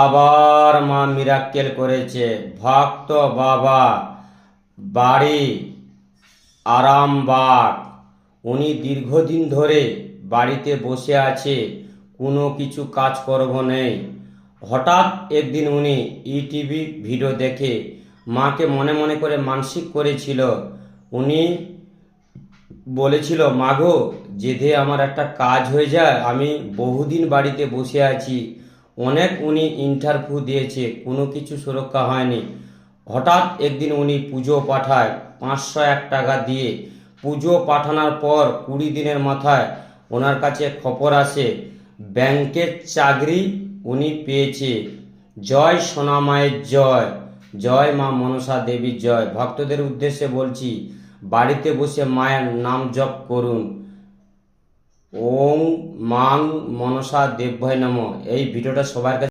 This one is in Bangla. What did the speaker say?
আবার মা মিরাক্কেল করেছে। ভক্ত বাবা বাড়ি আরামবাগ, উনি দীর্ঘদিন ধরে বাড়িতে বসে আছে, কোনো কিছু কাজকর্ম নেই। হঠাৎ একদিন উনি ইটিভি ভিডিও দেখে মাকে মনে মনে করে মানসিক করেছিল। উনি বলেছিল, মাগো যেধে আমার একটা কাজ হয়ে যায়, আমি বহুদিন বাড়িতে বসে আছি। অনেক উনি ইন্টারভিউ দিয়েছে, কোনো কিছু সুরক্ষা হয়নি। হঠাৎ একদিন উনি পুজো পাঠায় 501 টাকা দিয়ে। পুজো পাঠানোর পর 20 দিনের মাথায় ওনার কাছে খবর আসে ব্যাংকের চাকরি উনি পেয়েছে। জয় সোনামায়ের জয়, জয় মা মনসা দেবীর জয়। ভক্তদের উদ্দেশ্যে বলছি, বাড়িতে বসে মায়ের নাম জপ করুন। ওং মাং মনসা দেব্যয় নমঃ। এই ভিডিওটা সবার কাছে